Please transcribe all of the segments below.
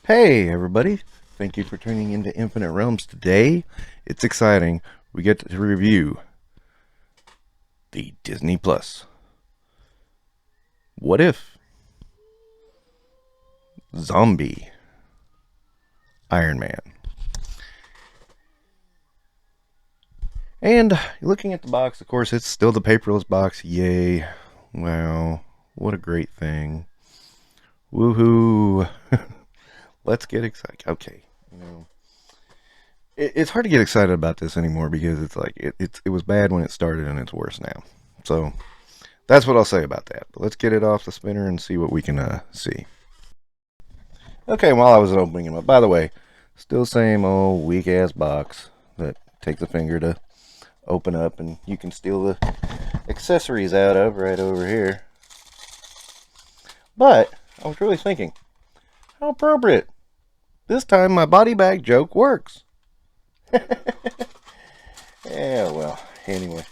Hey everybody, thank you for tuning into Infinite Realms today. It's exciting. We get to review the Disney Plus. What if Zombie Iron Man? And looking at the box, of course, it's still the paperless box. Yay. Wow. What a great thing. Woohoo. Let's get excited. Okay. It's hard to get excited about this anymore because it's like it was bad when it started and it's worse now. So that's what I'll say about that. But let's get it off the spinner and see what we can see. Okay, while I was opening them up, by the way, still same old weak ass box that takes a finger to open up, and you can steal the accessories out of right over here. But I was really thinking, how appropriate. This time my body bag joke works. Yeah, well, anyway,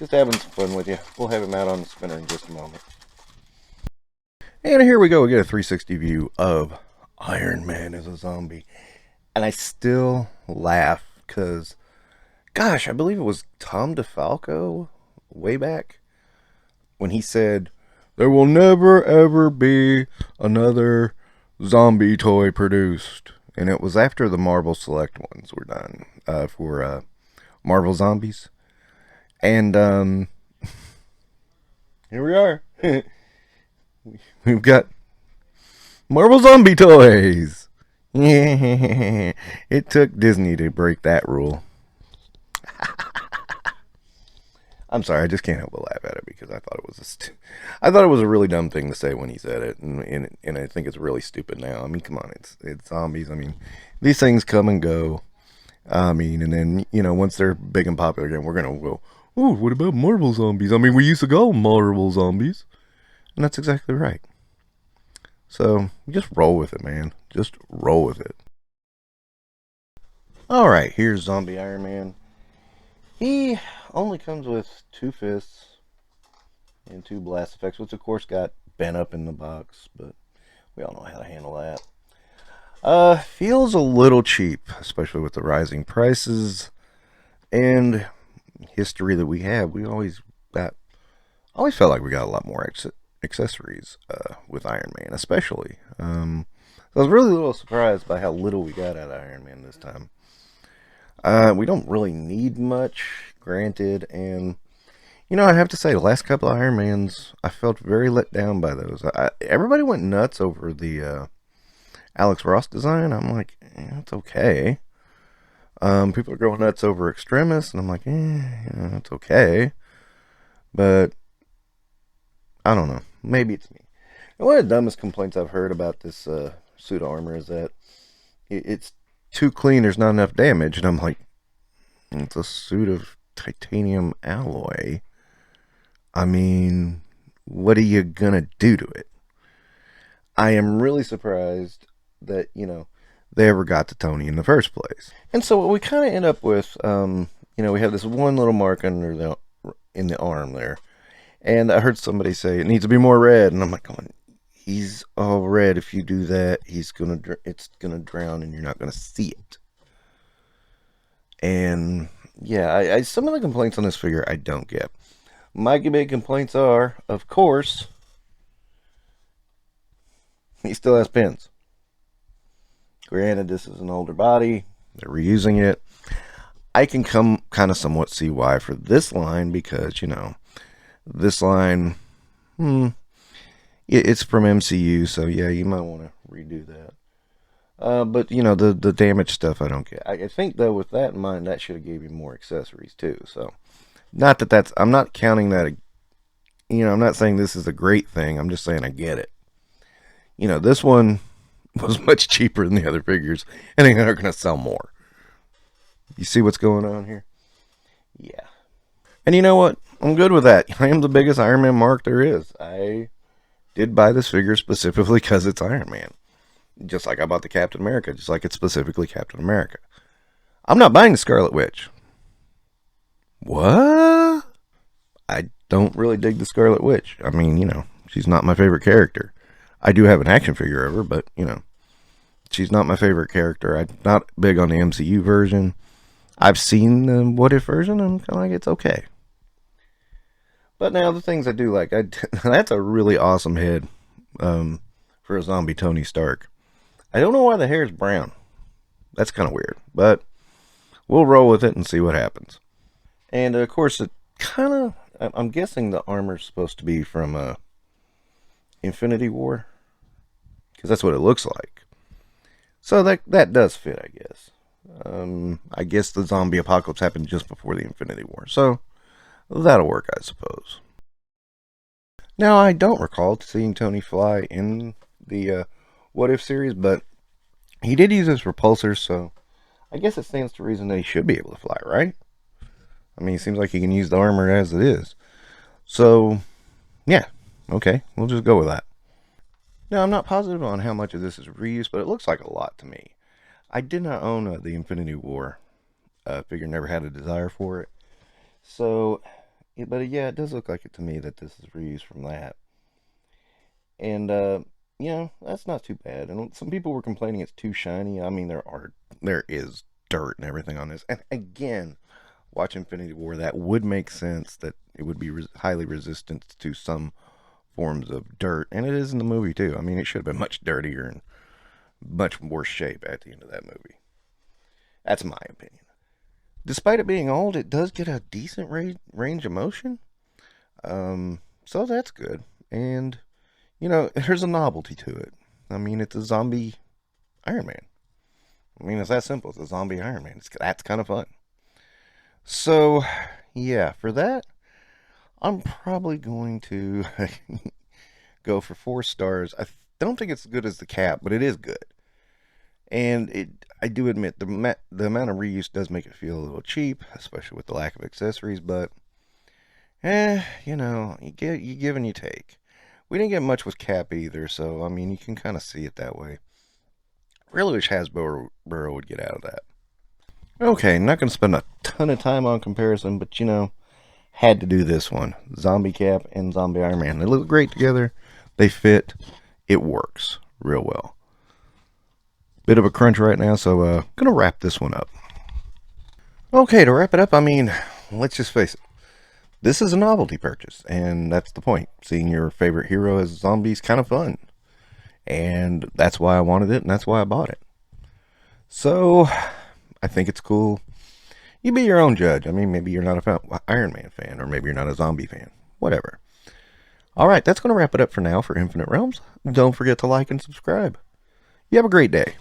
just having some fun with you. We'll have him out on the spinner in just a moment. And here we go. We get a 360 view of Iron Man as a zombie. And I still laugh because, gosh, I believe it was Tom DeFalco way back when he said, "There will never ever be another zombie toy produced." And it was after the Marvel Select ones were done for Marvel Zombies. And here we are. We've got Marvel Zombie toys. Yeah, it took Disney to break that rule. I'm sorry, I just can't help but laugh at it because I thought it was I thought it was a really dumb thing to say when he said it, and I think it's really stupid now. I mean, come on, it's zombies. I mean, these things come and go. I mean, and then once they're big and popular again, we're gonna go. Oh, what about Marvel zombies? I mean, we used to go Marvel zombies, and that's exactly right. So just roll with it, man. Just roll with it. All right, here's Zombie Iron Man. He only comes with 2 fists and 2 blast effects, which of course got bent up in the box, but we all know how to handle that. Feels a little cheap, especially with the rising prices and history that we have. We always felt like we got a lot more accessories with Iron Man, especially. I was really a little surprised by how little we got out of Iron Man this time. We don't really need much, granted, and I have to say, the last couple of Iron Mans, I felt very let down by those. Everybody went nuts over the Alex Ross design. I'm like, it's okay. People are going nuts over Extremis, and I'm like, it's okay. But I don't know. Maybe it's me. And one of the dumbest complaints I've heard about this suit of armor is that it's too clean. There's not enough damage, and I'm like, it's a suit of titanium alloy. I mean, what are you gonna do to it? I am really surprised that they ever got to Tony in the first place. And so what we kind of end up with, we have this one little mark in the arm there, and I heard somebody say it needs to be more red, and I'm like, going, he's all red. If you do that, it's gonna drown, and you're not gonna see it. And yeah, I some of the complaints on this figure I don't get. My big complaints are, of course, he still has pins. Granted, this is an older body. They're reusing it. I can kind of somewhat see why for this line because, this line, it's from MCU, so yeah, you might want to redo that. But, the damage stuff I don't get. I think, though, with that in mind, that should have gave you more accessories, too. So, not that I'm not counting that, I'm not saying this is a great thing. I'm just saying I get it. This one was much cheaper than the other figures, and they're going to sell more. You see what's going on here? Yeah. And you know what? I'm good with that. I am the biggest Iron Man mark there is. I did buy this figure specifically because it's Iron Man. Just like I bought the Captain America, just like it's specifically Captain America. I'm not buying the Scarlet Witch. What? I don't really dig the Scarlet Witch. I mean, she's not my favorite character. I do have an action figure of her, but, She's not my favorite character. I'm not big on the MCU version. I've seen the What If version, and I'm kind of like, it's okay. But now the things I do like, that's a really awesome head for a zombie Tony Stark. I don't know why the hair is brown. That's kind of weird, but we'll roll with it and see what happens. And of course, it kind of, I'm guessing the armor's supposed to be from Infinity War, because that's what it looks like. So that does fit, I guess. I guess the zombie apocalypse happened just before the Infinity War, so that'll work, I suppose. Now, I don't recall seeing Tony fly in the What If series, but he did use his repulsors, so I guess it stands to reason that he should be able to fly, right? I mean, it seems like he can use the armor as it is. So, yeah, okay, we'll just go with that. Now, I'm not positive on how much of this is reuse, but it looks like a lot to me. I did not own the Infinity War figure, never had a desire for it. So, but yeah, it does look like it to me that this is reused from that. And, that's not too bad. And some people were complaining it's too shiny. I mean, there is dirt and everything on this. And again, watch Infinity War, that would make sense that it would be highly resistant to some forms of dirt. And it is in the movie, too. I mean, it should have been much dirtier and much worse shape at the end of that movie. That's my opinion. Despite it being old, it does get a decent range of motion. So that's good. And, there's a novelty to it. I mean, it's a zombie Iron Man. I mean, it's that simple. It's a zombie Iron Man. That's kind of fun. So, yeah, for that, I'm probably going to go for 4 stars. I don't think it's as good as the Cap, but it is good. And I do admit the amount of reuse does make it feel a little cheap, especially with the lack of accessories. But, you give and you take. We didn't get much with Cap either, so I mean, you can kind of see it that way. Really wish Hasbro would get out of that. Okay, not going to spend a ton of time on comparison, but had to do this one. Zombie Cap and Zombie Iron Man. They look great together. They fit. It works real well. Bit of a crunch right now, so gonna wrap this one up. Okay, to wrap it up, I mean, let's just face it. This is a novelty purchase, and that's the point. Seeing your favorite hero as zombies kind of fun. And that's why I wanted it, and that's why I bought it. So, I think it's cool. You be your own judge. I mean, maybe you're not a Iron Man fan, or maybe you're not a zombie fan. Whatever. Alright, that's going to wrap it up for now for Infinite Realms. Don't forget to like and subscribe. You have a great day.